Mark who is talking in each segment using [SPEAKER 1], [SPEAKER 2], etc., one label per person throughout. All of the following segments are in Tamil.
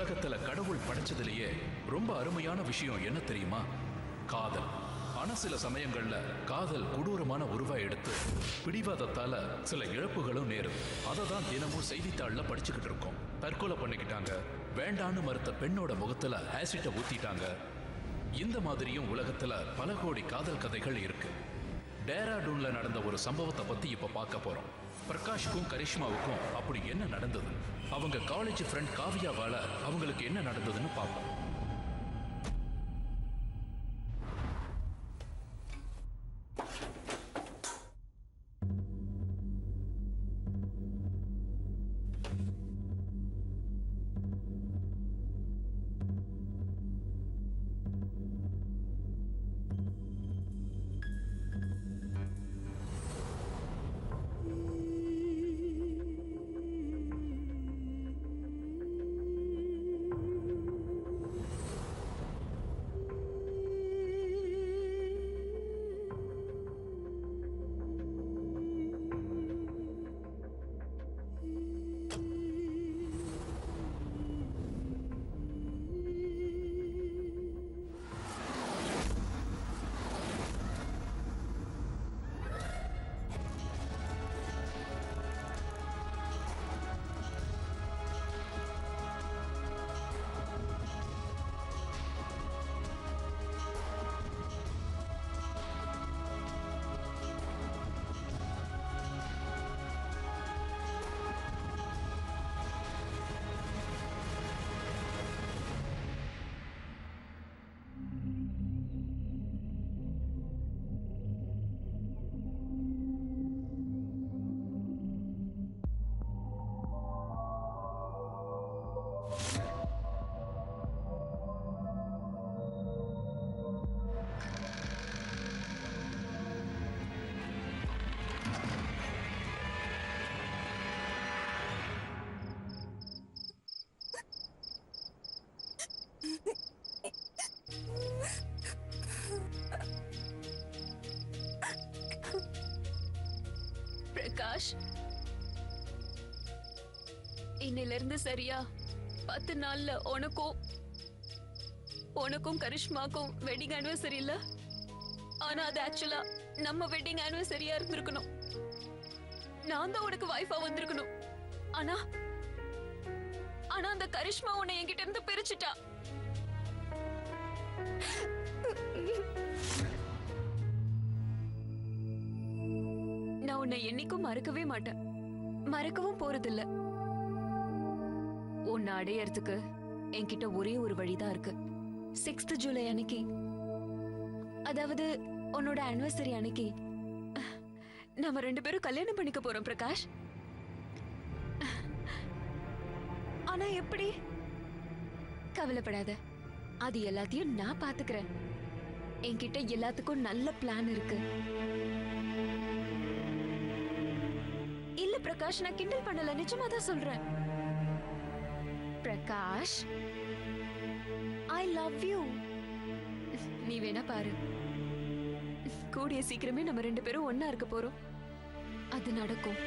[SPEAKER 1] உலகத்துல கடவுள் படைச்சதுலயே ரொம்ப அருமையான விஷயம் என்ன தெரியுமா? காதல். ஆனா சில சமயங்கள்ல காதல் கொடூரமான உருவா எடுத்து பிடிவாதத்தால சில இழப்புகளும் நேரும். அதை தான் தினமும் செய்தித்தாள்ல படிச்சுக்கிட்டு இருக்கோம். தற்கொலை பண்ணிக்கிட்டாங்க, வேண்டான்னு மறுத்த பெண்ணோட முகத்துல ஆசிட்ட ஊத்திட்டாங்க. இந்த மாதிரியும் உலகத்துல பல கோடி காதல் கதைகள் இருக்கு. டேராடூன்ல நடந்த ஒரு சம்பவத்தை பத்தி இப்ப பார்க்க போறோம். பிரகாஷ்க்கும் கரிஷ்மாவுக்கும் அப்படி என்ன நடந்தது, அவங்க காலேஜ் ஃப்ரெண்ட் காவியாவால அவங்களுக்கு என்ன நடந்ததுன்னு பார்ப்போம்.
[SPEAKER 2] பிரகாஷ், இன்னில இருந்து சரியா 10 நாள்ல உனக்கும் கரிஷ்மாக்கும் வெட்டிங் ஆனிவர்சரி இல்ல. ஆனா அது ஆக்சுவலா நம்ம வெட்டிங் ஆனிவர்சரியா இருந்திருக்கணும். நான் தான் உனக்கு வைஃபா வந்திருக்கணும். ஆனா ஆனா அந்த கரிஷ்மா உன்னை என்கிட்ட இருந்து பிரிச்சுட்டா. நான் உன்னை என்னைக்கும் மறக்கவே மாட்டேன், மறக்கவும் போறதில்ல. உன்னை அடையறதுக்கு என்கிட்ட ஒரே ஒரு வழிதான் இருக்கு. 6th ஜூலை அன்னைக்கு, அதாவது உன்னோட ஆனிவர்சரி அன்னைக்கு நாம 2 பேரும் கல்யாணம் பண்ணிக்க போறோம் பிரகாஷ். ஆனா எப்படி? கவலைப்படாத, அது எல்லாத்தையும் நான் பாத்துக்கிறேன். என்கிட்ட எல்லாத்துக்கும் நல்ல பிளான் இருக்கு. இல்ல பிரகாஷ், நான் கிண்டல் பண்ணல, நிஜமா தான் சொல்றேன். பிரகாஷ், ஐ லவ் யூ. நீ வேணா பாரு, கூடிய சீக்கிரமே நம்ம 2 பேரும் ஒன்னா இருக்க போறோம். அது நடக்கும்.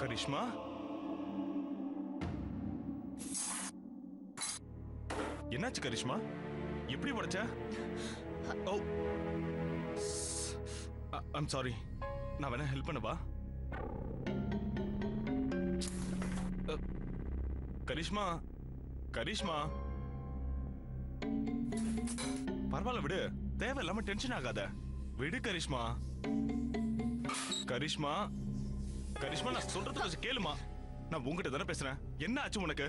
[SPEAKER 3] கரிஷ்மா, என்னாச்சு கரிஷ்மா? எப்படி உடைச்ச? ஓ, ஐம் சாரி. நான் வேணா ஹெல்ப் பண்ணவா? கரிஷ்மா, கரிஷ்மா, பரவாயில்ல விடு. தேவையில்லாம டென்ஷன் ஆகாத. விடு கரிஷ்மா. கரிஷ்மா, கரிஷ்மா, நான் சொல்றத கொஞ்சம் கேளுமா. நான் உங்ககிட்ட தானே பேசுறேன். என்ன ஆச்சு உனக்கு?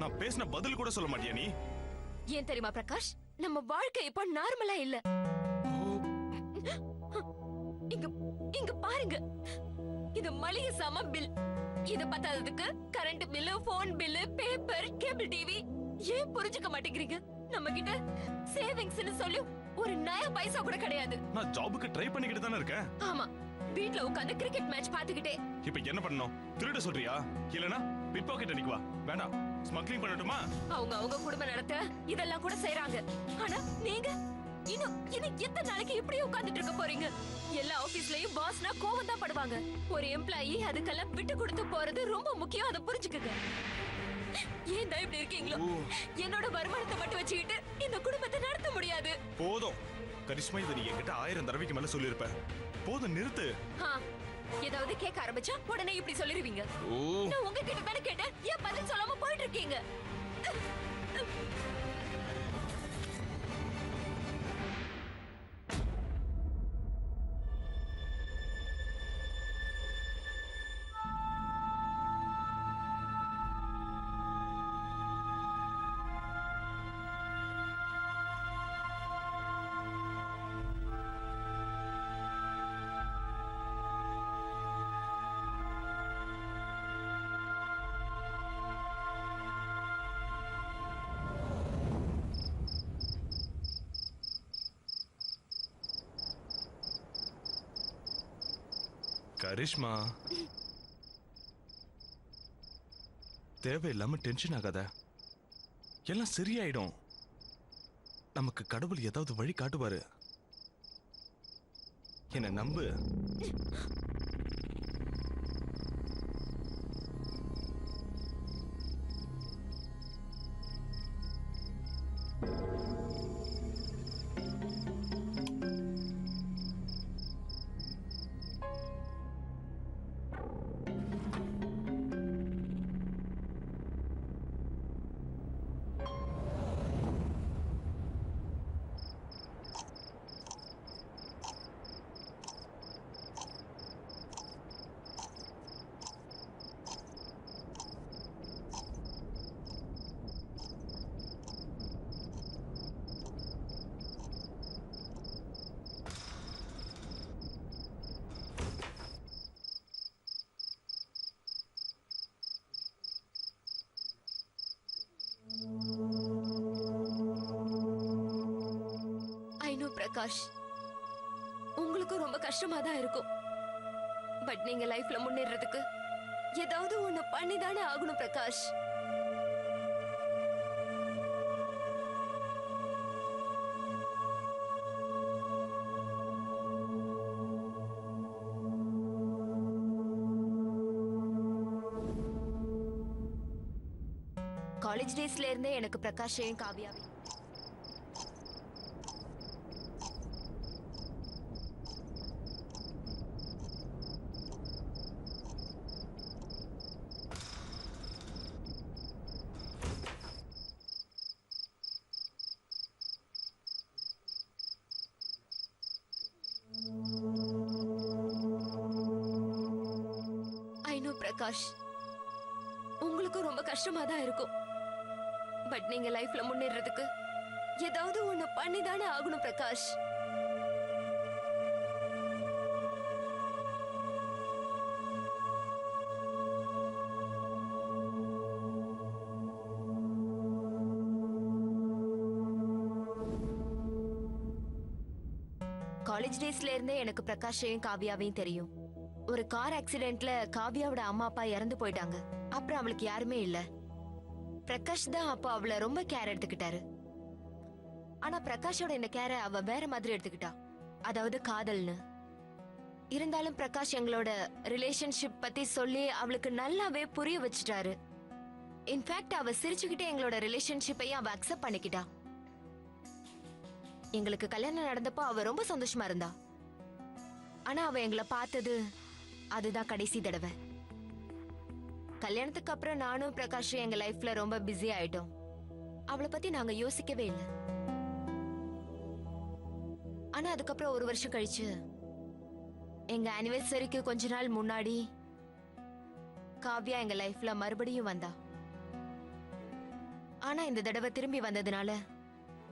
[SPEAKER 3] நான் பேசின பதில் கூட சொல்ல மாட்டியா நீ?
[SPEAKER 2] ஏன் தெரியுமா பிரகாஷ், நம்ம வாழ்க்கை இப்போ நார்மலா இல்ல. இங்க இங்க பாருங்க, இது மளிகை சாமான் பில். இத பத்தாததுக்கு current bill, phone bill, paper, cable TV. ஏன் புரிஞ்சுக்க மாட்டேங்கிறீங்க? நம்ம கிட்ட சேவிங்ஸ்னு சொல்லி ஒரு நயா பைசா கூட கிடையாது.
[SPEAKER 3] நான் ஜாபுக்கு ட்ரை பண்ணிக்கிட்டு தானே இருக்கேன்.
[SPEAKER 2] ஆமா, வீட்ல உட்கார்ந்து கிரிக்கெட் மேட்ச் பாத்துக்கிட்டே.
[SPEAKER 3] இப்ப என்ன பண்ணணும்? திருட சொல்றியா? இல்லனா பிட் பாக்கெட் அடிக்குவா? வேண்டாம், ஸ்மக்லிங் பண்ணட்டுமா?
[SPEAKER 2] அவங்க குடும்பம் நடத்த இதெல்லாம் கூட செய்றாங்க. ஆனா நீங்க இன்னும் எத்தனை நாளைக்கு இப்படியே உட்கார்ந்துட்டு இருக்க போறீங்க? எல்லா ஆபீஸ்லயும் பாஸ்னா கோவம் தான் படுவாங்க. ஒரு எம்ப்ளாயி அதுக்கெல்லாம் விட்டு கொடுத்து போறது ரொம்ப முக்கியம். அதை புரிஞ்சுக்குங்க. ஏன் தான் இப்படி இருக்கீங்களோ? என்னோட வருமானத்தை மட்டும் வச்சுக்கிட்டு இந்த குடும்பத்தை நடத்த முடியாது.
[SPEAKER 3] போதும் கரிஷ்மா, இதை நீ என்கிட்ட 1000 தடவைக்கு மேல சொல்லிருப்ப. போதும், நிறுத்து.
[SPEAKER 2] ஏதாவது கேட்க ஆரம்பிச்சா உடனே இப்படி சொல்லிருவீங்க. நான் உங்ககிட்ட தானே கேட்டேன், ஏன் பதில் சொல்லாம போயிட்டு இருக்கீங்க?
[SPEAKER 3] கரிஷ்மா, தேவையில்லாம டென்ஷன் ஆகாத. எல்லாம் சரியாயிடும். நமக்கு கடவுள் ஏதாவது வழி காட்டுவாரு. என்ன நம்பு. பிரகாஷ், உங்களுக்கும் ரொம்ப கஷ்டமா தான் இருக்கும். பட் நீங்க லைஃப்ல முன்னேறதுக்கு ஏதாவது ஒண்ணு பண்ணிதானே ஆகணும் பிரகாஷ். காலேஜ் டேஸ்ல இருந்தே எனக்கு பிரகாஷையும் காவியாவையும் பிரகாஷ், உங்களுக்கும் ரொம்ப கஷ்டமா தான் இருக்கும். பட் நீங்க லைஃப்ல முன்னேறதுக்கு ஏதாவது ஒண்ணு பண்ணிதானே ஆகணும் பிரகாஷ். காலேஜ் டேஸ்ல இருந்தே எனக்கு பிரகாஷையும் காவியாவையும் தெரியும். ஒரு கார் ஆக்சிடென்ட்ல காவியாவோட அம்மா அப்பா இறந்து போயிட்டாங்க. அப்புறம் அவளுக்கு யாருமே இல்ல. பிரகாஷ் தான் அப்போ அவளை ரொம்ப கேர் எடுத்துக்கிட்டாரு. ஆனா பிரகாஷோட இந்த கேரை அவ வேற மாதிரி எடுத்துக்கிட்டா, அதாவது காதல்னு. இருந்தாலும் பிரகாஷ் எங்களோட ரிலேஷன்ஷிப் பத்தி சொல்லி அவளுக்கு நல்லாவே புரிய வச்சுட்டாரு. இன்ஃபேக்ட் அவ சிரிச்சுக்கிட்டே எங்களோட ரிலேஷன்ஷிப்பையும் அவ அக்செப்ட் பண்ணிக்கிட்டா. எங்களுக்கு கல்யாணம் நடந்தப்போ அவ ரொம்ப சந்தோஷமா இருந்தா. ஆனா அவ எங்களை பார்த்தது அதுதான் கடைசி தடவை. கல்யாணத்துக்கு அப்புறம் நானும் பிரகாஷும் எங்க லைஃப்ல ரொம்ப பிஸி ஆயிட்டோம். அவளை பத்தி நாங்க யோசிக்கவே இல்லை. ஆனா அதுக்கப்புறம் ஒரு வருஷம் கழிச்சு எங்க ஆனிவர்சரிக்கு கொஞ்ச நாள் முன்னாடி காவ்யா எங்க லைஃப்ல மறுபடியும் வந்தா. ஆனா இந்த தடவை திரும்பி வந்ததுனால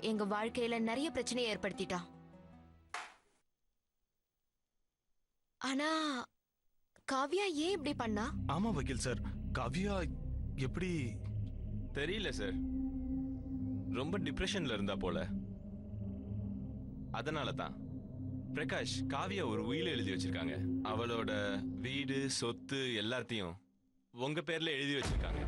[SPEAKER 3] எங்க வாழ்க்கையில நிறைய பிரச்சனையை ஏற்படுத்திட்டா. ஆனா காவ்யா ஏன் இப்படி பண்ணா?
[SPEAKER 4] ஆமா வக்கீல் சார், காவ்யா எப்படி
[SPEAKER 5] தெரியல சார். ரொம்ப டிப்ரெஷன்ல இருந்தா போல. அதனால தான் பிரகாஷ் காவியா ஒரு உயில எழுதி வச்சிருக்காங்க. அவளோட வீடு சொத்து எல்லாத்தையும் உங்க பேர்ல எழுதி வச்சிருக்காங்க.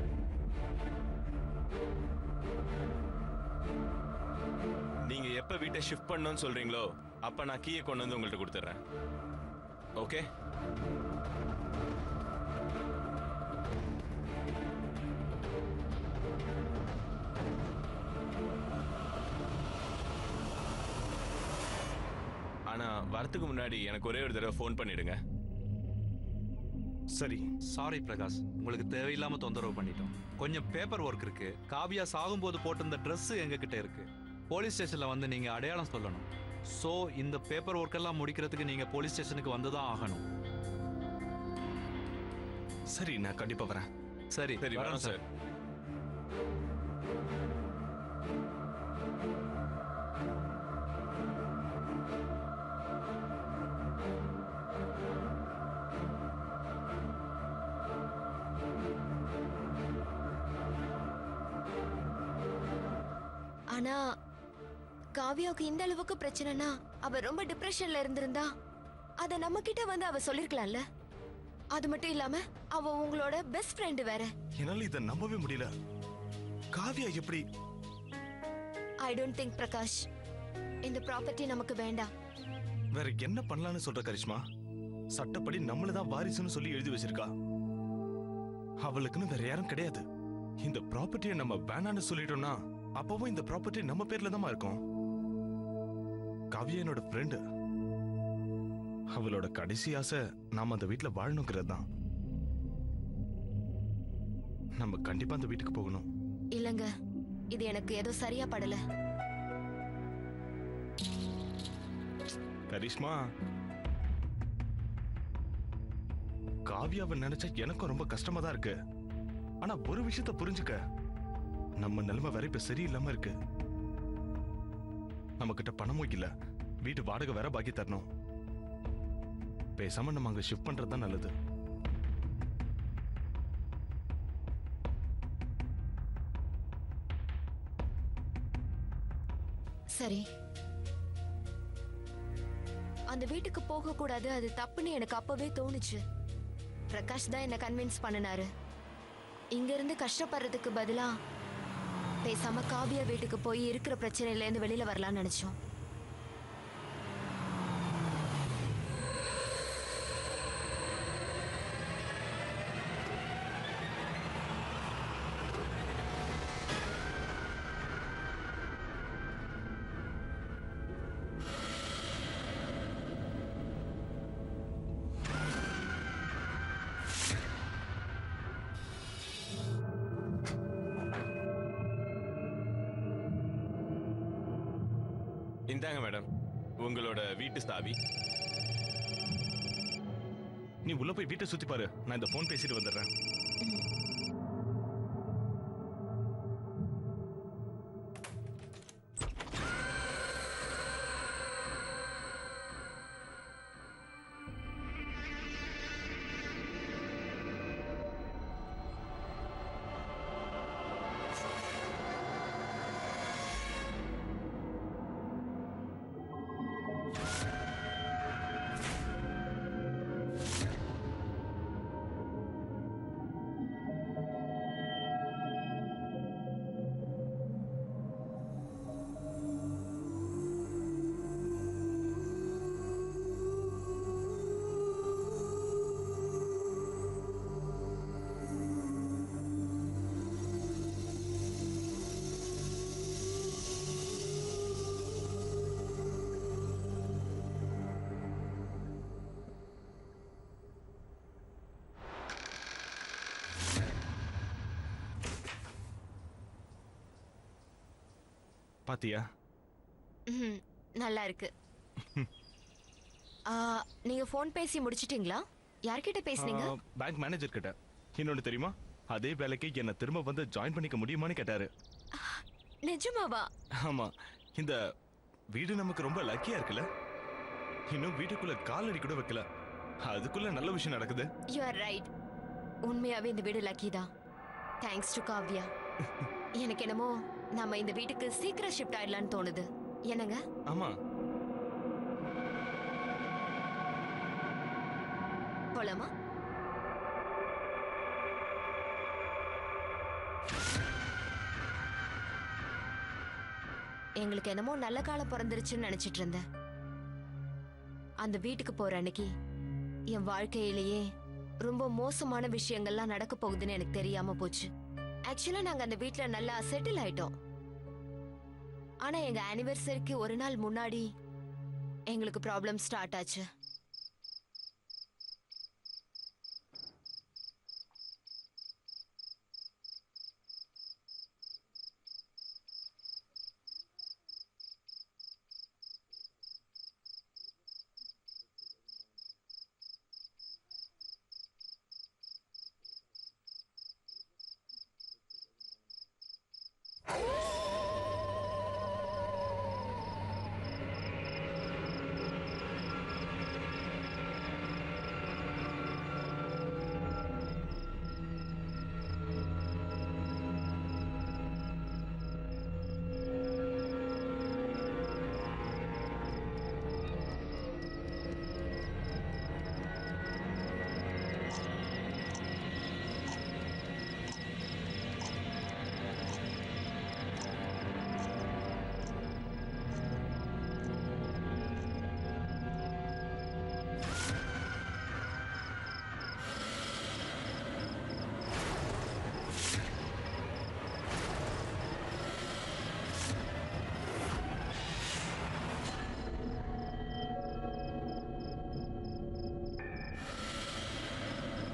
[SPEAKER 5] நீங்க எப்ப வீட்டை ஷிஃப்ட் பண்ணணும்னு சொல்றீங்களோ அப்ப நான் கீயை கொண்டு வந்து உங்கள்ட்ட கொடுத்துட்றேன். ஓகே? ஆனா வரத்துக்கு முன்னாடி எனக்கு ஒரே ஒரு தடவை ஃபோன் பண்ணிடுங்க.
[SPEAKER 4] சரி.
[SPEAKER 6] சாரி பிரகாஷ், உங்களுக்கு தேவையில்லாம தொந்தரவு பண்ணிட்டோம். கொஞ்சம் பேப்பர் ஒர்க் இருக்கு. காவியா சாகும்போது போட்டிருந்த ட்ரெஸ் எங்க கிட்ட இருக்கு. போலீஸ் ஸ்டேஷன்ல வந்து நீங்க அடையாளம் சொல்லணும். சோ இந்த பேப்பர் ஒர்க் எல்லாம் முடிக்கிறதுக்கு நீங்க போலீஸ் ஸ்டேஷனுக்கு வந்துதான் ஆகணும்.
[SPEAKER 4] சரி, நான் கண்டிப்பா வரேன்.
[SPEAKER 6] சரி
[SPEAKER 5] சரி
[SPEAKER 6] வரேன்
[SPEAKER 5] வரேன் சார்.
[SPEAKER 3] ஆனா காவ்யாவுக்கு இந்த அளவுக்கு பிரச்சனைனா அவ ரொம்ப டிப்ரெஷன்ல இருந்திருந்தா அத நம்ம கிட்ட வந்து அவ சொல்லிருக்கலாம்ல. அது மட்டும் இல்லாம அவ உங்களோட பெஸ்ட் ஃப்ரெண்ட் வேற.
[SPEAKER 4] என்னால இதை நம்பவே முடியல. காவ்யா எப்படி?
[SPEAKER 3] ஐ டோன்ட் திங்க் பிரகாஷ், இந்த ப்ராப்பர்ட்டி நமக்கு வேண்டாம்.
[SPEAKER 4] வேற என்ன பண்ணலாம்னு சொல்ற கரிஷ்மா? சட்டப்படி நம்மளதான் வாரிசுன்னு சொல்லி எழுதி வச்சிருக்கா. அவளுக்குன்னு வேற யாரும் கிடையாது. இந்த ப்ராப்பர்ட்டியை நம்ம வேணான்னு சொல்லிட்டோம்னா அப்பவும் இந்த ப்ராப்பர்ட்டி நம்ம பேர்ல தான் இருக்கும். காவ்யா என்னோட ஃப்ரெண்டு. அவளோட கடைசி ஆசை நாம அந்த வீட்டுல வாழணுங்கிறது தான். நம்ம கண்டிப்பா அந்த வீட்டுக்கு போகணும்.
[SPEAKER 3] இல்லங்க, இது எனக்கு ஏதோ சரியா படல.
[SPEAKER 4] கரிஷ்மா, காவ்யாவை நினைச்சா எனக்கும் ரொம்ப கஷ்டமா தான் இருக்கு. ஆனா ஒரு விஷயத்த புரிஞ்சுக்க, நம்ம நிலைமை வேற இப்ப சரியில்லாம இருக்கு. நம்ம கிட்ட பணமும் இல்ல, வீட்டு வாடகை வேற பாக்கி தரணும். பேசாம நம்ம அங்க ஷிஃப்ட் பண்றது தான் நல்லது.
[SPEAKER 3] சரி, அந்த வீட்டுக்கு போக கூடாது, அது தப்புன்னு எனக்கு அப்பவே தோணுச்சு. பிரகாஷ் தான் என்ன கன்வின்ஸ் பண்ணினாரு. இங்க இருந்து கஷ்டப்படுறதுக்கு பதிலா பேசாம காவியா வீட்டுக்கு போய் இருக்கிற பிரச்சனையில இருந்து வெளியில வரலாம்னு நினைச்சோம்.
[SPEAKER 5] இந்தாங்க மேடம் உங்களோட வீட்டு சாவி.
[SPEAKER 4] நீ உள்ள போய் வீட்டை சுத்தி பாரு, நான் இந்த போன் பேசிட்டு வந்துடுறேன். பாத்தியா?
[SPEAKER 3] ம், நல்லா இருக்கு. ஆ, நீங்க ஃபோன் பேசி முடிச்சிட்டீங்களா? யார்கிட்ட பேசுனீங்க?
[SPEAKER 4] பேங்க் மேனேஜர் கிட்ட. இன்னொன்னு தெரியுமா, அதே வேலைக்கு என்ன திரும்ப வந்து ஜாயின் பண்ணிக்க முடியுமான்னு கேட்டாரு.
[SPEAKER 3] நிஜமாவா?
[SPEAKER 4] ஆமா, இந்த வீடு நமக்கு ரொம்ப லக்கியா இருக்குல்ல. இன்னும் வீட்டுக்குள்ள காலடி கூட வைக்கல, அதுக்குள்ள நல்ல விஷயம் நடக்குது.
[SPEAKER 3] You are right. உண்மையாவே இந்த வீடு லக்கி தான். Thanks to Kavya. எனக்கு என்னமோ நாம இந்த வீட்டுக்கு சீக்கிரம் ஷிஃப்ட் ஆயிடலாம்னு தோணுது. என்னங்க?
[SPEAKER 4] ஆமா,
[SPEAKER 3] போலாமா? எங்களுக்கு என்னமோ நல்ல காலம் பிறந்துருச்சுன்னு நினைச்சிட்டு இருந்தேன். அந்த வீட்டுக்கு போற அன்னைக்கு என் வாழ்க்கையிலேயே ரொம்ப மோசமான விஷயங்கள்லாம் நடக்க போகுதுன்னு எனக்கு தெரியாம போச்சு. ஆக்சுவலா நாங்க அந்த வீட்ல நல்லா செட்டில் ஆயிட்டோம். ஆனா எங்க ஆனிவர்சரிக்கு ஒரு நாள் முன்னாடி எங்களுக்கு ப்ராப்ளம் ஸ்டார்ட் ஆச்சு.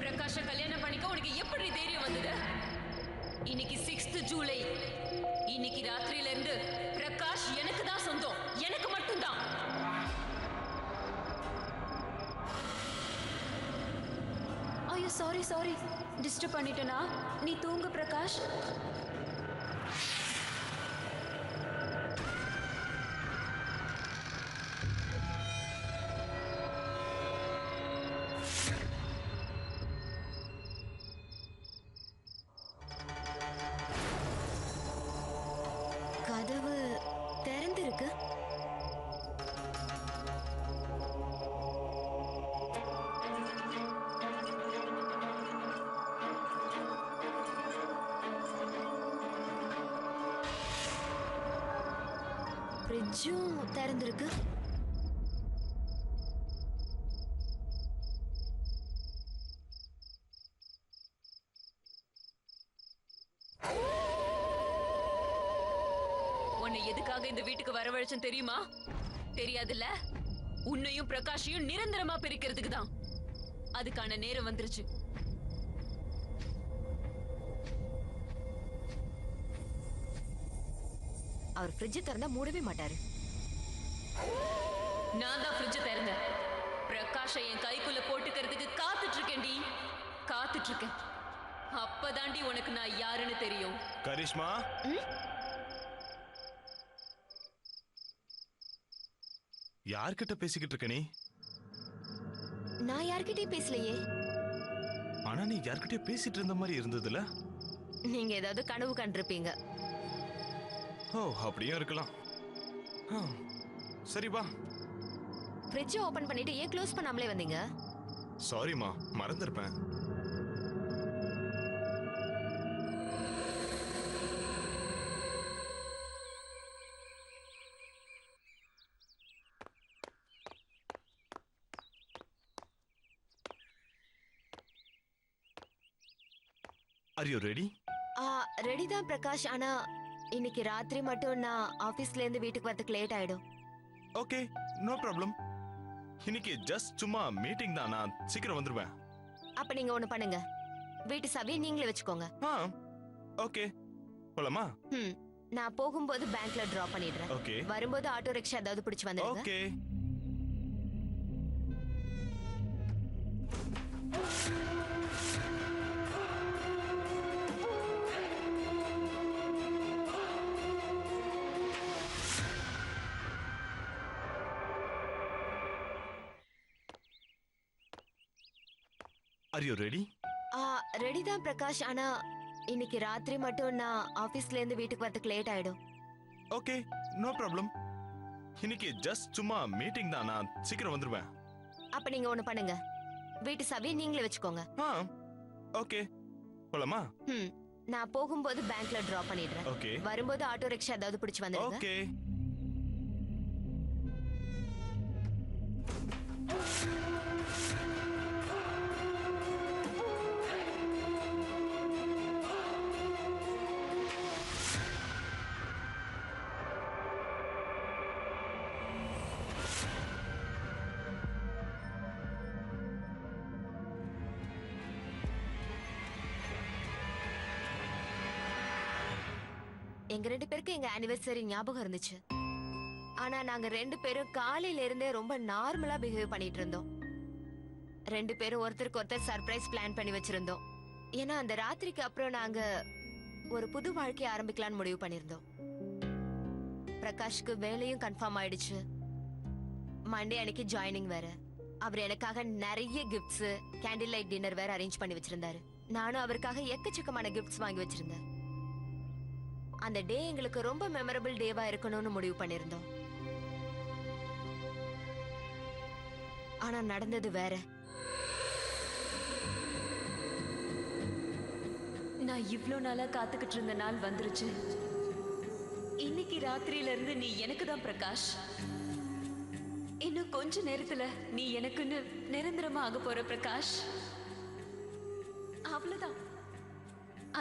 [SPEAKER 2] பிரகாஷ கல்யாணம் பண்ணிக்க உனக்கு எப்படி தைரியம் வந்தது? இன்னைக்கு 6th ஜூலை. இன்னைக்கு ராத்திரியில இருந்து பிரகாஷ் எனக்கு தான் சொந்தம், எனக்கு மட்டும்தான். ஐயோ சாரி சாரி, டிஸ்டர்ப் பண்ணிட்டேனா? நீ தூங்கு பிரகாஷ்.
[SPEAKER 3] கதவு திறந்திருக்கு. ஃப்ரிட்ஜும் திறந்திருக்கு.
[SPEAKER 2] உன்னை எதுக்காக இந்த வீட்டுக்கு வரவழைச்சேன் தெரியுமா? தெரியாதுல்ல? உன்னையும் பிரகாஷையும் நிரந்தரமா பிரிக்கிறதுக்கு தான். அதுக்கான நேரம் வந்துருச்சு.
[SPEAKER 3] அவர் ஃப்ரிட்ஜ் திறந்தா மூடவே மாட்டாரு.
[SPEAKER 2] நான் தான் ஃப்ரிட்ஜ் திறந்தேன். பிரகாஷை என் கைக்குள்ள போட்டுக்கிறதுக்கு காத்துட்டு இருக்கேன்டி, காத்துட்டு இருக்கேன். அப்பதாண்டி உனக்கு நான் யாருன்னு தெரியும்.
[SPEAKER 4] கரிஷ்மா, யார்கிட்ட பேசிக்கிட்டு இருக்க நீ?
[SPEAKER 3] நான் யார்கிட்டயும் பேசலையே.
[SPEAKER 4] ஆனா நீ யார்கிட்டயும் பேசிட்டு இருந்த மாதிரி இருந்ததுல.
[SPEAKER 3] நீங்க ஏதாவது கனவு கண்டிருப்பீங்க.
[SPEAKER 4] ஓ, அப்படியும் இருக்கலாம். சரி வா.
[SPEAKER 3] ஃப்ரிட்ஜ் ஓபன் பண்ணிட்டு ஏன் க்ளோஸ் பண்ணாமலே வந்தீங்க?
[SPEAKER 4] சாரிமா, மறந்துருப்பேன். Are you ready?
[SPEAKER 3] ரெடி தான் பிரகாஷ். ஆனா இன்னைக்கு ராத்திரி மட்டும் நான் ஆபீஸ்ல இருந்து வீட்டுக்கு வரதுக்கு லேட் ஆயிடும்.
[SPEAKER 4] Okay, no problem. இன்னைக்கு ஜஸ்ட் சும்மா மீட்டிங் தான், நான் சீக்கிரம் வந்துருவேன்.
[SPEAKER 3] அப்ப நீங்க ஒண்ணு பண்ணுங்க, வீட்டு சாவியை நீங்களே வச்சுக்கோங்க.
[SPEAKER 4] ஓகே, போலாமா?
[SPEAKER 3] நான் போகும்போது பேங்க்ல டிராப் பண்ணிடுறேன்.
[SPEAKER 4] ஓகே.
[SPEAKER 3] வரும்போது ஆட்டோ ரிக்ஷா ஏதாவது பிடிச்சு வந்துடுங்க.
[SPEAKER 4] Okay. Are you ready?
[SPEAKER 3] Ready தான் பிரகாஷ். ஆனா இன்னைக்கு ராத்திரி மட்டும் நான் ஆபீஸ்ல இருந்து வீட்டுக்கு வரதுக்கு லேட் ஆயிடும்.
[SPEAKER 4] Okay, no problem. இன்னைக்கு ஜஸ்ட் சும்மா மீட்டிங் தான், நான் சீக்கிரம் வந்துருவேன்.
[SPEAKER 3] அப்ப நீங்க ஒண்ணு பண்ணுங்க, வீட்டு சாவியை நீங்களே வச்சுக்கோங்க.
[SPEAKER 4] ஓகே, போலாமா?
[SPEAKER 3] நான் போகும்போது பேங்க்ல டிராப் பண்ணிடுறேன்.
[SPEAKER 4] ஓகே.
[SPEAKER 3] வரும்போது ஆட்டோ ரிக்ஷா ஏதாவது பிடிச்சு வந்துடுங்க.
[SPEAKER 4] ஓகே.
[SPEAKER 3] எங்க 2 பேருக்கு எங்க ஆனிவர்சரி ஞாபகம் இருந்துச்சு. ஆனா நாங்க 2 பேரும் காலையில இருந்தே ரொம்ப நார்மலா பிஹேவ் பண்ணிட்டு இருந்தோம். 2 பேரும் ஒருத்தருக்கு ஒருத்தர் சர்ப்ரைஸ் பிளான் பண்ணி வச்சிருந்தோம். ஏன்னா அந்த ராத்திரிக்கு அப்புறம் நாங்க ஒரு புது வாழ்க்கையை ஆரம்பிக்கலாம்னு முடிவு பண்ணிருந்தோம். பிரகாஷ்க்கு வேலையும் கன்ஃபார்ம் ஆயிடுச்சு. மண்டே அன்னைக்கு ஜாயினிங் வேற. அவர் எனக்காக நிறைய கிஃப்ட்ஸ், கேண்டில் லைட் டின்னர் வேற அரேஞ்ச் பண்ணி வச்சிருந்தாரு. நானும் அவருக்காக எக்கச்சக்கமான கிஃப்ட்ஸ் வாங்கி வச்சிருந்தேன். அந்த டே எங்களுக்கு ரொம்ப மெமரபிள் டேவா இருக்கணும்னு முடிவு பண்ணிருந்தோம். ஆனா நடந்தது வேற.
[SPEAKER 2] நான் இவ்ளோ நாளா காத்துக்கிட்டு இருந்த நாள் வந்துருச்சு. இன்னைக்கு ராத்திரியில இருந்து நீ எனக்கு தான் பிரகாஷ். இன்னும் கொஞ்ச நேரத்துல நீ எனக்குன்னு நிரந்தரமா ஆக போற பிரகாஷ். அவ்வளவுதான்.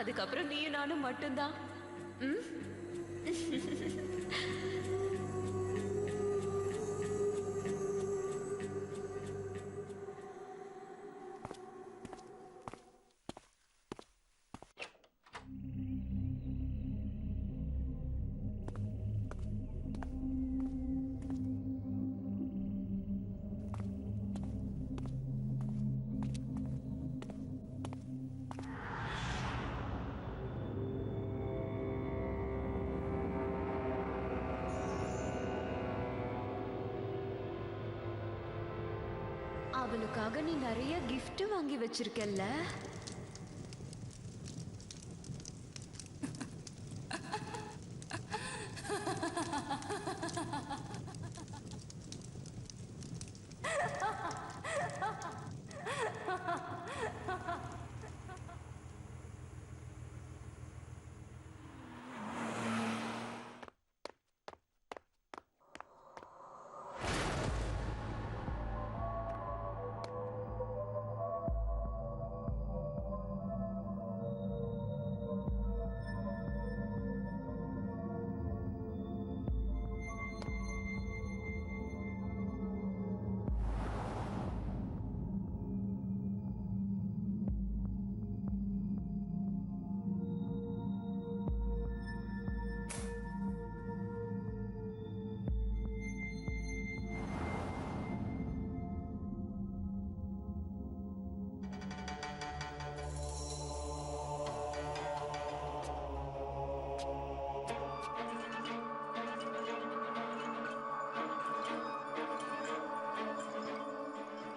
[SPEAKER 2] அதுக்கப்புறம் நீயும் நானும் மட்டும்தான். அவளுக்காக நீ நிறைய gift வாங்கி வச்சிருக்கல்ல?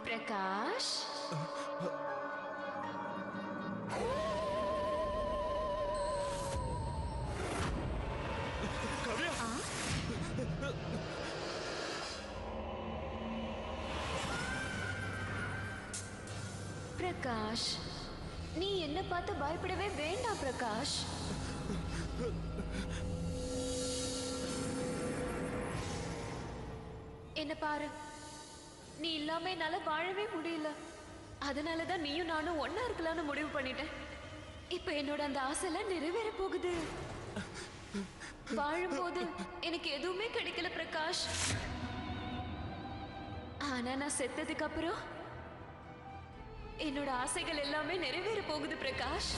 [SPEAKER 2] பிரகாஷ்,
[SPEAKER 4] காவ்யா,
[SPEAKER 2] பிரகாஷ், நீ என்ன பார்த்து பயப்படவே வேண்டாம் பிரகாஷ். என்ன பாரு, நீ இல்லாம என்னால வாழவே முடியல. அதனாலதான் நீயும் நானும் ஒன்னா இருக்கலாம்னு முடிவு பண்ணிட்டேன். இப்ப என்னோட அந்த ஆசைலாம் நிறைவேற போகுது. வாழும்போது எனக்கு எதுவுமே கிடைக்கல பிரகாஷ். ஆனா நான் செத்ததுக்கு அப்புறம் என்னோட ஆசைகள் எல்லாமே நிறைவேற போகுது பிரகாஷ்.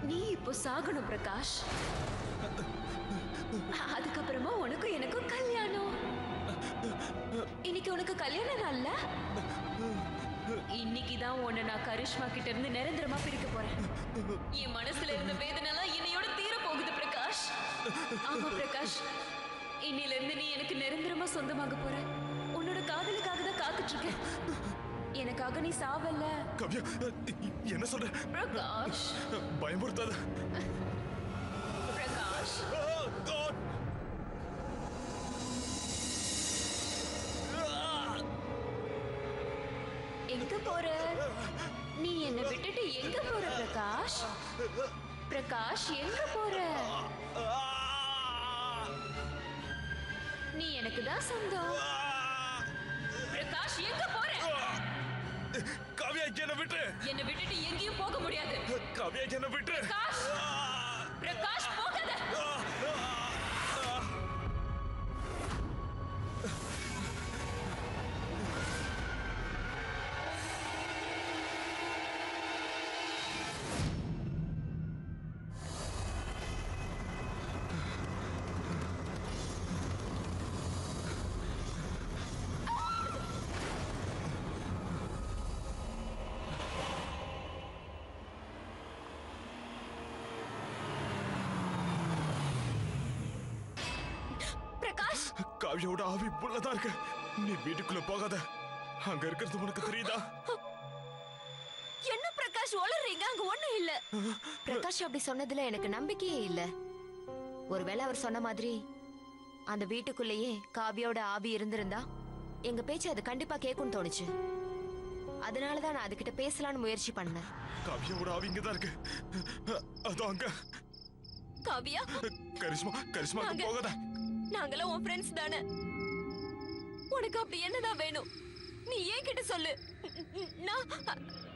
[SPEAKER 2] நீ இப்போ சாகணும் பிரகாஷ். அதுக்கப்புறமா உனக்கும் எனக்கும் கல்யாணம். இன்னைக்கு உனக்கு கல்யாண நாள்ல? இன்னைக்குதான் உன்னை நான் கரிஷ்மா கிட்ட இருந்து நிரந்தரமா பிரிக்க போறேன். என் மனசுல இருந்த வேதனைலாம் என்னையோட தீர போகுது பிரகாஷ். ஆமா பிரகாஷ், இன்னில இருந்து நீ எனக்கு நிரந்தரமா சொந்தமாக போற. உன்னோட காதலுக்காக தான் காத்துட்டு இருக்கேன். எனக்காக நீ சாவல்ல.
[SPEAKER 4] காவ்யா, என்ன சொல்ற?
[SPEAKER 2] பிரகாஷ்,
[SPEAKER 4] பயமுறுத்தாத.
[SPEAKER 2] பிரகாஷ். எங்க போற? நீ என்ன விட்டுட்டு எங்க போற பிரகாஷ்? பிரகாஷ், எங்க போற? நீ எனக்கு தான் சொந்தம். பிரகாஷ், எங்க போற?
[SPEAKER 4] காவ்யா, என்ன விட்டு.
[SPEAKER 2] என்ன விட்டுட்டு எங்கேயும் போக முடியாது.
[SPEAKER 4] காவ்யா, என்ன விட்டு.
[SPEAKER 2] பிரகாஷ், பிரகாஷ், போகாத.
[SPEAKER 4] காவ்யாவோட ஆவி உள்ளதா இருக்கு. நீ வீட்டுக்குள்ள போகாத. அங்க இருக்கிறது உனக்கு தெரியுதா?
[SPEAKER 2] என்ன பிரகாஷ் உளறீங்க? அங்க ஒண்ணும் இல்ல.
[SPEAKER 3] பிரகாஷ் அப்படி சொன்னதுல எனக்கு நம்பிக்கையே இல்ல. ஒருவேளை அவர் சொன்ன மாதிரி அந்த வீட்டுக்குள்ளேயே காவியோட ஆவி இருந்திருந்தா எங்க பேச்சு அது கண்டிப்பா கேட்கும்னு தோணுச்சு. அதனாலதான் நான் அதுகிட்ட பேசலான்னு முயற்சி பண்ணேன்.
[SPEAKER 4] காவ்யாவோட ஆவி இங்கதான் இருக்கு. அதோ அங்க.
[SPEAKER 2] காவியா,
[SPEAKER 4] கரிஷ்மா, கரிஷ்மா, அங்க போகாத.
[SPEAKER 2] நாங்களாம் உன் ஃப்ரெண்ட்ஸ் தானே. உனக்கு அப்படி என்னதான் வேணும்? நீ ஏன் கிட்ட சொல்லு.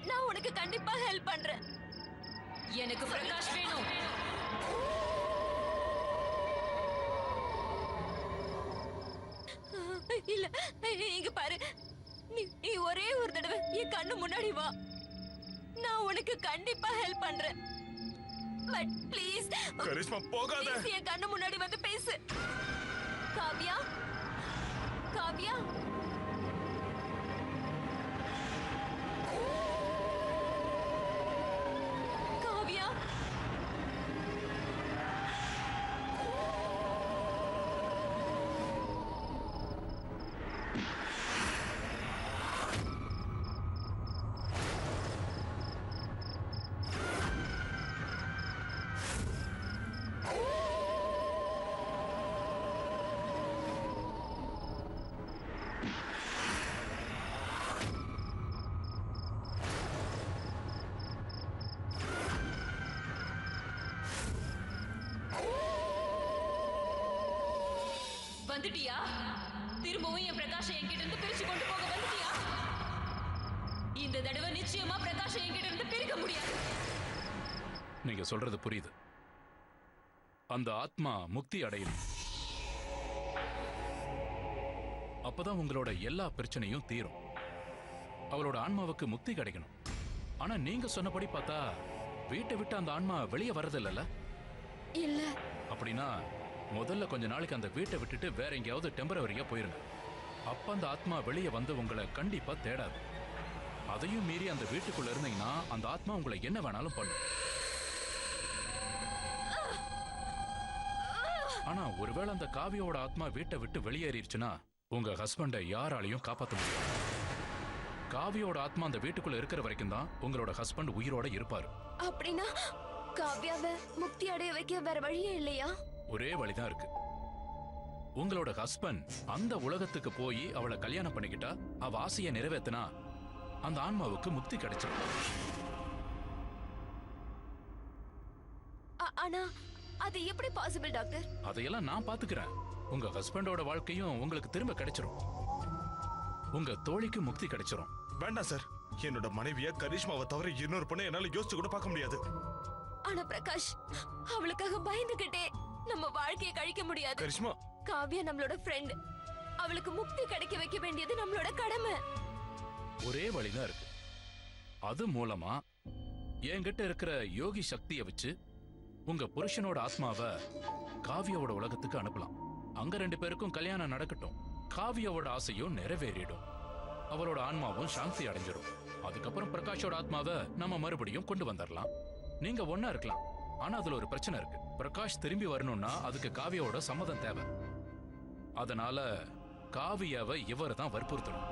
[SPEAKER 2] நான் உனக்கு கண்டிப்பா ஹெல்ப் பண்றேன். எனக்கு பிரகாஷ் வேணும். இல்ல, இங்க பாரு. நீ ஒரே ஒரு தடவை என் கண்ணு முன்னாடி வா. நான் உனக்கு கண்டிப்பா ஹெல்ப் பண்றேன். பட் ப்ளீஸ்
[SPEAKER 4] கரிஷ்மா, போகாத.
[SPEAKER 2] என் கண்ணு முன்னாடி வந்து பேசு. காவ்யா, காவ்யா. காவ்யா, வந்துட்டியா? திரும்பவும் என் பிரகாஷை என்கிட்ட இருந்து பிரிச்சு கொண்டு போக வந்துட்டியா? இந்த தடவை நிச்சயமா பிரகாஷை என்கிட்ட இருந்து பிரிக்க முடியாது.
[SPEAKER 1] நீங்க சொல்றது புரியுது. அந்த ஆத்மா முக்தி அடையும். அப்பதான் உங்களோட எல்லா பிரச்சனையும் தீரும். அவளோட ஆன்மாவுக்கு முக்தி கிடைக்கணும். ஆனா நீங்க சொன்னபடி பார்த்தா வீட்டை விட்டு அந்த ஆன்மா வெளியே வர்றதில்ல.
[SPEAKER 3] இல்ல.
[SPEAKER 1] அப்படின்னா முதல்ல கொஞ்ச நாளைக்கு அந்த வீட்டை விட்டுட்டு வேற எங்கேயாவது டெம்பரவரியா போயிருங்க. அப்ப அந்த ஆத்மா வெளியே வந்து உங்களை கண்டிப்பா தேடாது. அதையும் மீறி அந்த வீட்டுக்குள்ள இருந்தீங்கன்னா அந்த ஆத்மா உங்களை என்ன வேணாலும் பண்ணும். ஆனா ஒருவேளை அந்த காவியோட ஆத்மா வீட்டை விட்டு வெளியேறிடுச்சுன்னா உங்க ஹஸ்பண்டை யாராலையும் காப்பாற்ற முடியாது. காவியோட ஆத்மா அந்த வீட்டுக்குள்ள இருக்கிற வரைக்கும் தான் உங்களோட ஹஸ்பண்ட் உயிரோட இருப்பாரு.
[SPEAKER 3] அப்படின்னா காவ்யாவை முக்தி அடைய வைக்க வேற வழியே இல்லையா?
[SPEAKER 1] ஒரே வழிதான் இருக்கு. உங்களோட ஹஸ்பண்ட் அந்த உலகத்துக்கு போய் அவளை கல்யாணம் பண்ணிக்கிட்டா, அவ ஆசையை நிறைவேத்தினா அந்த ஆன்மாவுக்கு முக்தி கிடைச்சிடும்.
[SPEAKER 3] ஆனா அது எப்படி பாசிபிள் டாக்டர்?
[SPEAKER 1] அதையெல்லாம் நான் பாத்துக்கிறேன். உங்க ஹஸ்பண்டோட வாழ்க்கையும் உங்களுக்கு திரும்ப கிடைச்சிரும். உங்க தோழிக்கு முக்தி கிடைச்சிரும்.
[SPEAKER 4] வேண்டாம் சார். என்னோட மனைவிய கரிஷ்மாவை தவிர இன்னொரு பொண்ணை என்னால யோசிச்சு கூட பார்க்க முடியாது.
[SPEAKER 2] ஆனா பிரகாஷ், அவளுக்காக பயந்துகிட்டே நம்ம வாழ்க்கையை கழிக்க முடியாது.
[SPEAKER 4] கரிஷ்மா,
[SPEAKER 2] காவ்யா நம்மளோட ஃப்ரெண்ட். அவளுக்கு முக்தி கிடைக்க வைக்க வேண்டியது நம்மளோட கடமை.
[SPEAKER 1] ஒரே வழிதான் இருக்கு. அது மூலமா என்கிட்ட இருக்கிற யோகி சக்தியை வச்சு உங்க புருஷனோட ஆத்மாவை காவியாவோட உலகத்துக்கு அனுப்பலாம். அங்க 2 பேருக்கும் கல்யாணம் நடக்கட்டும். காவியாவோட ஆசையும் நிறைவேறிடும். அவளோட ஆன்மாவும் சாந்தி அடைஞ்சிடும். அதுக்கப்புறம் பிரகாஷோட ஆத்மாவை நம்ம மறுபடியும் கொண்டு வந்துடலாம். நீங்க ஒன்னா இருக்கலாம். ஆனா அதுல ஒரு பிரச்சனை இருக்கு. பிரகாஷ் திரும்பி வரணும்னா அதுக்கு காவியாவோட சம்மதம் தேவை. அதனால காவியாவை இவர் தான் வற்புறுத்தணும்.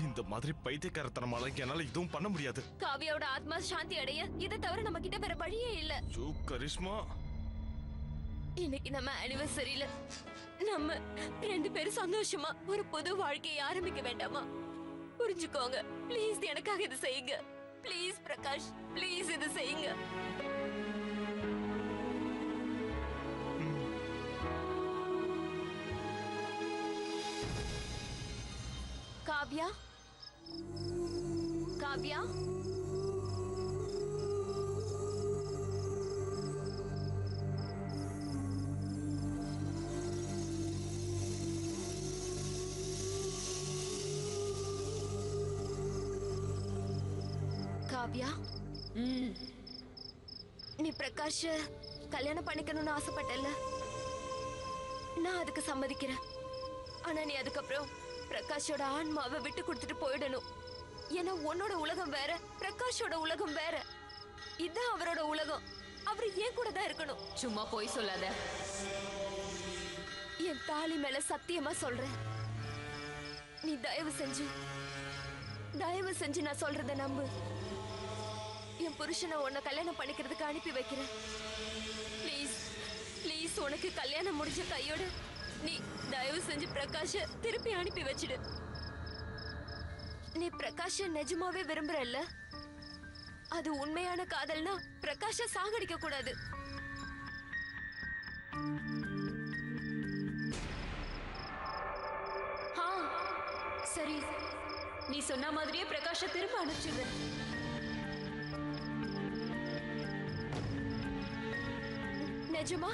[SPEAKER 4] இந்த மாதிரி பைத்தியக்காரத்தனமால என்னால இதுவும் பண்ண முடியாது.
[SPEAKER 3] காவியாவோட ஆத்மா சாந்தி அடைய இதை தவிர நம்ம கிட்ட வேற வழியே இல்ல.
[SPEAKER 4] கரிஷ்மா,
[SPEAKER 3] இன்னைக்கு நம்ம ஆனிவர்சரியில நம்ம 2 பேரும் சந்தோஷமா ஒரு புது வாழ்க்கையை ஆரம்பிக்க வேண்டாமா? புரிஞ்சுக்கோங்க ப்ளீஸ், எனக்காக இது செய்யுங்க ப்ளீஸ். பிரகாஷ் ப்ளீஸ் இது செய்யுங்க. காவ்யா, காவ்யா, காவ்யா, நீ பிரகாஷ் கல்யாணம் பண்ணிக்கணும்னு ஆசைப்பட்டல, நான் அதுக்கு சம்மதிக்கிறேன். ஆனா நீ அதுக்கப்புறம் பிரகாஷோட ஆன்மாவை விட்டு கொடுத்துட்டு போயிடணும். ஏன்னா உன்னோட உலகம் வேற, பிரகாஷோட உலகம் வேற. இதான் அவரோட உலகம். அவரு ஏன் கூட தான் இருக்கணும். சும்மா போய் சொல்லாத. என் தாலி மேல சத்தியமா சொல்றேன். நீ தயவு செஞ்சு நான் சொல்றத நம்பு. என் புருஷனை உன்னை கல்யாணம் பண்ணிக்கிறதுக்கு அனுப்பி வைக்கிறேன். ப்ளீஸ் ப்ளீஸ், உனக்கு கல்யாணம் முடிஞ்ச கையோட நீ தயவு செஞ்சு பிரகாஷ திருப்பி அனுப்பி வச்சிடு. நீ பிரகாஷ நிஜமாவே விரும்புறல்ல? அது உண்மையான காதல்னா பிரகாஷ சாகடிக்க கூடாது. சரி, நீ சொன்ன மாதிரியே பிரகாஷ திரும்ப அனுப்பிச்சிடுறேன். நிஜமா?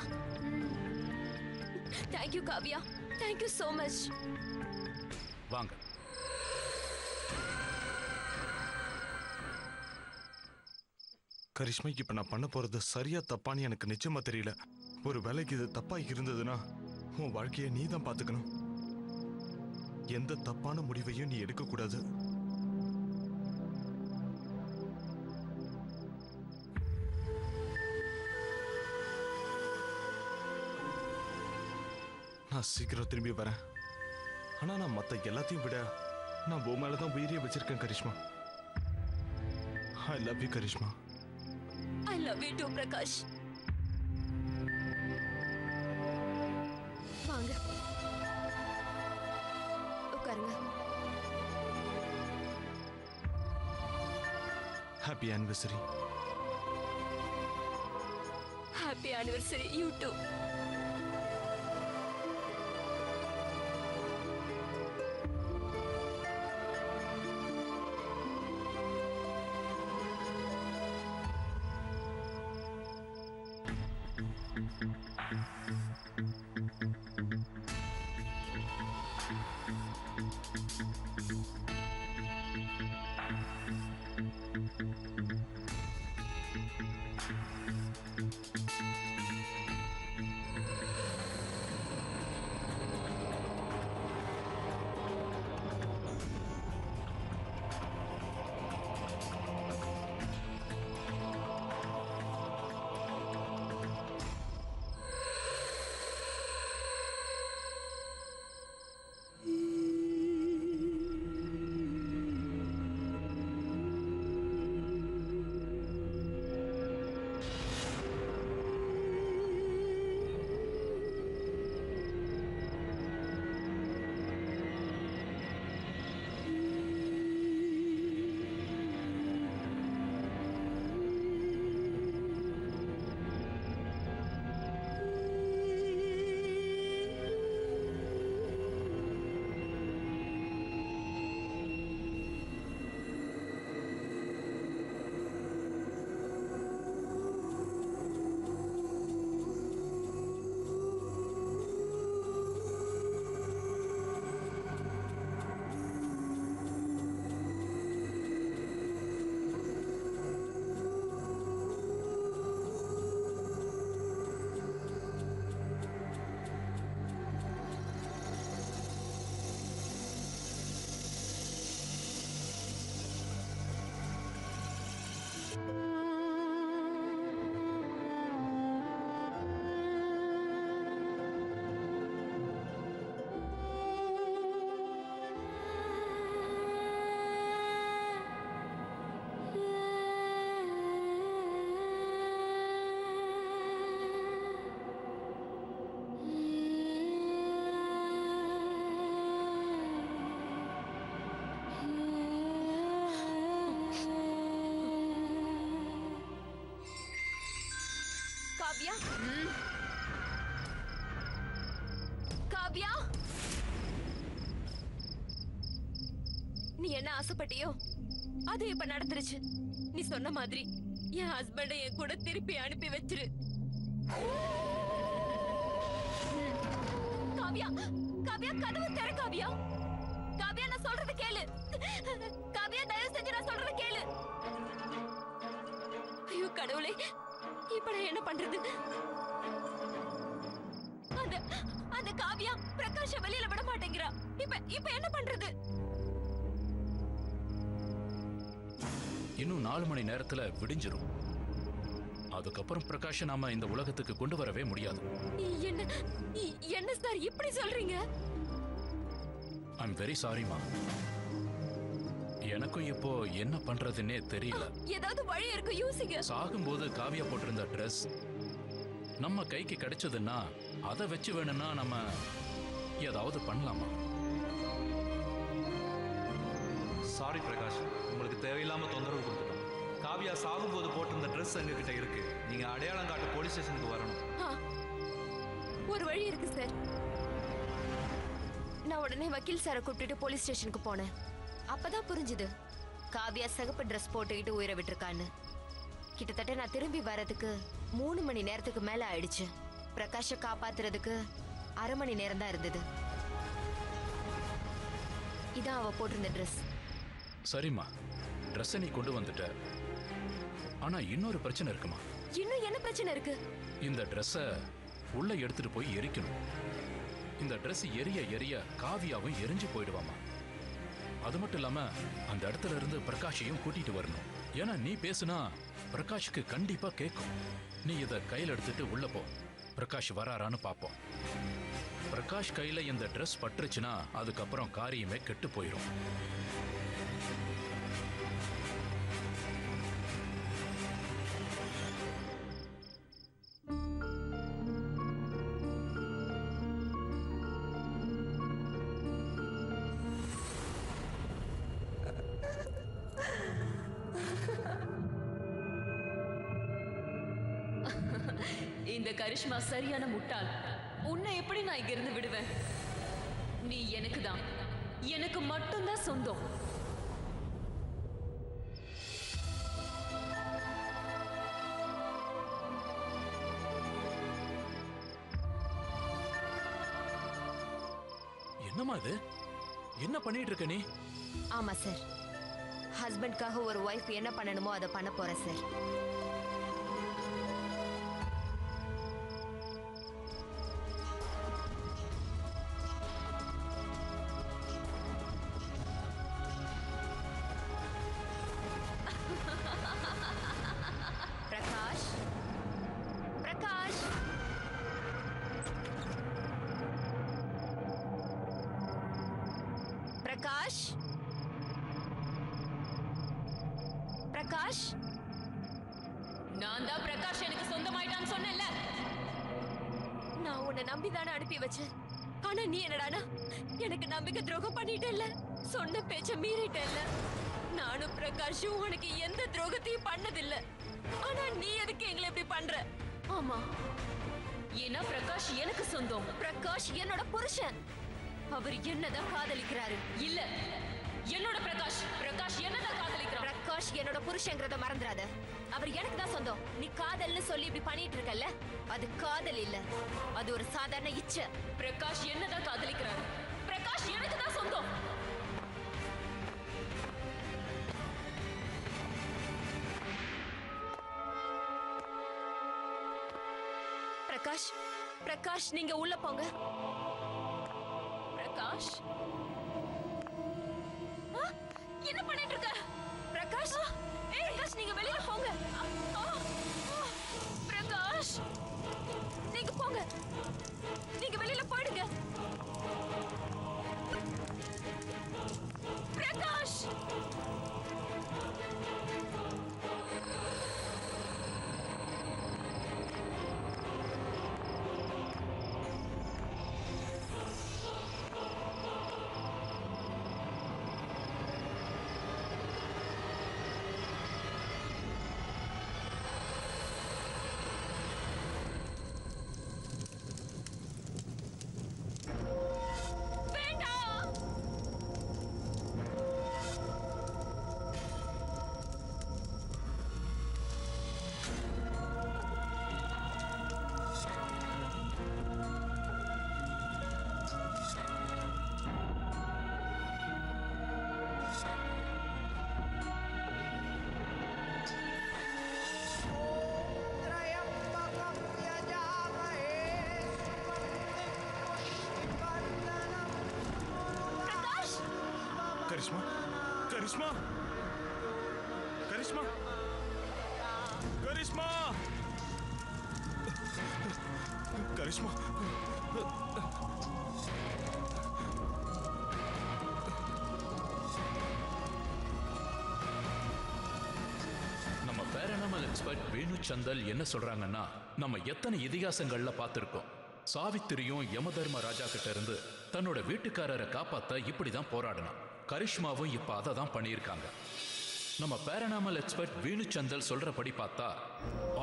[SPEAKER 3] Thank you Kavya, thank you so much.
[SPEAKER 1] வாங்க.
[SPEAKER 4] கரிஷ்மா, இப்ப நான் பண்ண போறது சரியா தப்பான்னு எனக்கு நிச்சயமா தெரியல. ஒரு வேலைக்கு இது தப்பா இருந்ததுன்னா உன் வாழ்க்கைய நீ தான் பாத்துக்கணும். எந்த தப்பான முடிவையும் நீ எடுக்க கூடாது. நான் சீக்கிரம் திரும்பி வரேன். ஆனா நான் மத்த எல்லாத்தையும் விட நான் உன் மேலதான் உயிரியே வச்சிருக்கேன் Karishma. I love you Karishma.
[SPEAKER 3] I love you too, Prakash. வாங்க, உட்காருங்க.
[SPEAKER 4] Happy anniversary.
[SPEAKER 3] Happy anniversary, you too. Kavya, நீ என்ன ஆசைப்பட்டியோ அது இப்ப நடந்துருச்சு. நீ சொன்ன மாதிரி என் ஹஸ்பண்ட என் கூட திருப்பி அனுப்பி வச்சிரு. காவ்யா, காவ்யா, கதவு திற காவ்யா. காவ்யா, நான் சொல்றது கேளு. காவ்யா, தயவு செஞ்சு நான் சொல்றது கேளு. ஐயோ கடவுளே, இப்ப நான் என்ன பண்றது? அந்த அந்த காவ்யா பிரகாஷ வெளியில விட மாட்டேங்கிறா. இப்ப என்ன பண்றது?
[SPEAKER 1] இன்னும் 4 மணி நேரத்துல விடிஞ்சிரும். அதுக்கப்புறம் பிரகாஷ் நாம இந்த உலகத்துக்கு கொண்டு வரவே முடியாது.
[SPEAKER 3] என்ன சார் இப்படி சொல்றீங்க?
[SPEAKER 1] ஐம் வெரி சாரிமா. எனக்கும் இப்போ என்ன பண்றதுன்னே தெரியல.
[SPEAKER 3] ஏதாவது வழி இருக்கு, யோசிங்க.
[SPEAKER 1] சாகும்போது காவியா போட்டிருந்த ட்ரெஸ் நம்ம கைக்கு கிடைச்சதுன்னா அதை வச்சு வேணும்னா நம்ம ஏதாவது பண்ணலாமா?
[SPEAKER 6] சாரி பிரகாஷ், உங்களுக்கு தேவையில்லாம தொந்தரவு கொடுத்துட்டோம். காவியா சாகும்போது போட்டிருந்த ட்ரெஸ் எங்ககிட்ட இருக்கு. நீங்க அடையாளம் காட்ட போலீஸ் ஸ்டேஷனுக்கு வரணும்.
[SPEAKER 3] ஒரு வழி இருக்கு சார். நான் உடனே வக்கீல் சாரை கூப்பிட்டுட்டு போலீஸ் ஸ்டேஷனுக்கு போனேன். அப்பதான் புரிஞ்சுது காவியா சிகப்பு ட்ரெஸ் போட்டுக்கிட்டு உயிரை விட்டுருக்கான்னு. கிட்டத்தட்ட நான் திரும்பி வர்றதுக்கு 3 மணி நேரத்துக்கு மேல ஆயிடுச்சு. பிரகாஷை காப்பாத்துறதுக்கு 1/2 மணி நேரம் தான் இருந்தது. இதான் அவ போட்டிருந்த ட்ரெஸ்.
[SPEAKER 1] சரிம்மா, ட்ரெஸ்ஸை நீ கொண்டு வந்துட்ட. ஆனா இன்னொரு பிரச்சனை இருக்குமா?
[SPEAKER 3] இன்னும் என்ன பிரச்சனை இருக்கு?
[SPEAKER 1] இந்த ட்ரெஸ்ஸை உள்ள எடுத்துட்டு போய் எரிக்கணும். இந்த ட்ரெஸ் எரிய எரிய காவியாவும் எரிஞ்சு போயிடுவாமா. அது மட்டும் இல்லாம அந்த இடத்துல இருந்து பிரகாஷையும் கூட்டிட்டு வரணும். ஏன்னா நீ பேசுனா பிரகாஷுக்கு கண்டிப்பா கேட்கும். நீ இத கையில எடுத்துட்டு உள்ள போ. பிரகாஷ் வராரான்னு பாப்போம். பிரகாஷ் கையில இந்த ட்ரெஸ் பட்டுருச்சுன்னா அதுக்கப்புறம் காரியமே கெட்டு போயிடும்.
[SPEAKER 2] இந்த கரிஷ்மா சரியான முட்டாள். உன்னை எப்படி நான் இங்க இருந்து விடுவேன்? நீ எனக்கு தான், எனக்கு மட்டும்தான் சொந்தம்.
[SPEAKER 1] என்னம்மா இது? என்ன பண்ணிட்டு இருக்க நீ?
[SPEAKER 3] ஆமா சார், ஹஸ்பண்ட்காக ஒரு ஒய்ஃப் என்ன பண்ணணுமோ அதை பண்ண போறேன் சார். பிரகாஷ், பிரகாஷ், பிரகாஷ், பிரகாஷ்.
[SPEAKER 2] நான் தான் பிரகாஷ் எனக்கு சொந்தமாயிட்டான்னு சொன்னேன்ல.
[SPEAKER 3] நான் உன்னை நம்பிதானே அனுப்பி வச்சேன். ஆனா நீ என்னடானா எனக்கு நம்பிக்கை துரோகம் பண்ணிட்டேல்ல, சொன்ன பேச்ச மீறிட்டேல்ல. நானும் பிரகாஷும் உனக்கு எந்த துரோகத்தையும் பண்ணதில்ல. ஆனா நீ எதுக்கு எங்களை இப்படி பண்ற?
[SPEAKER 2] ஆமா, ஏன்னா பிரகாஷ் எனக்கு சொந்தம்.
[SPEAKER 3] பிரகாஷ் என்னோட புருஷன். அவர் என்னதான் காதலிக்கிறாரு.
[SPEAKER 2] இல்ல, என்னோட பிரகாஷ் பிரகாஷ் என்னதான் காதலிக்கிறான்.
[SPEAKER 3] பிரகாஷ் என்னோட புருஷங்கிறத மறந்துடாத. அவர் எனக்கு தான் சொந்தம். நீ காதல்னு சொல்லி இப்படி பண்ணிட்டு இருக்கல்ல, அது காதல் இல்ல, அது ஒரு சாதாரண இச்சை.
[SPEAKER 2] பிரகாஷ் என்னதான் காதலிக்கிறாரு. பிரகாஷ் எனக்கு தான் சொந்தம்.
[SPEAKER 3] பிரகாஷ், பிரகாஷ் நீங்க உள்ள போங்க.
[SPEAKER 2] பிரகாஷ்,
[SPEAKER 3] என்ன பண்ணிட்டு இருக்க? பிரகாஷ், பிரகாஷ் நீங்க வெளியில போங்க. பிரகாஷ் நீங்க போங்க, நீங்க வெளியில போயிடுங்க. பிரகாஷ்,
[SPEAKER 4] கரிஷ்மா கரிஷ்மா கரிஷ்மா கரிஷ்மா கரிஷ்மா
[SPEAKER 1] நம்ம பேரனாமல் எக்ஸ்பர்ட் வேணு சந்தல் என்ன சொல்றாங்கன்னா, நம்ம எத்தனை இதிகாசங்கள்ல பார்த்திருக்கோம். சாவித்திரியும் யமதர்ம ராஜா கிட்ட இருந்து தன்னோட வீட்டுக்காரரை காப்பாத்த இப்படிதான் போராடணும். கரிஷ்மாவும் இப்ப அதை தான் பண்ணியிருக்காங்க. நம்ம பேரனாமல் எக்ஸ்பர்ட் வேணு சந்தல் சொல்றபடி பார்த்தா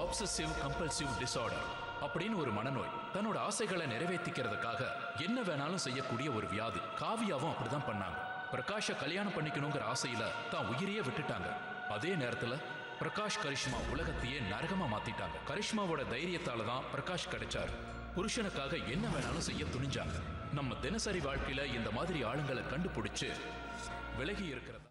[SPEAKER 1] ஆப்சசிவ் கம்பல்சிவ் டிசார்டர் அப்படின்னு ஒரு மனநோய் தன்னோட ஆசைகளை நிறைவேற்றிக்கிறதுக்காக என்ன வேணாலும் செய்யக்கூடிய ஒரு வியாதி. காவியாவும் அப்படிதான் பண்ணாங்க. பிரகாஷை கல்யாணம் பண்ணிக்கணுங்கிற ஆசையில தான் உயிரையே விட்டுட்டாங்க. அதே நேரத்துல பிரகாஷ் கரிஷ்மா உலகத்தையே நரகமா மாத்திட்டாங்க. கரிஷ்மாவோட தைரியத்தால தான் பிரகாஷ் கிடைச்சாரு. புருஷனுக்காக என்ன வேணாலும் செய்ய துணிஞ்சாங்க. நம்ம தினசரி வாழ்க்கையில இந்த மாதிரி ஆளுங்களை கண்டுபிடிச்சு விலகி இருக்கிறது.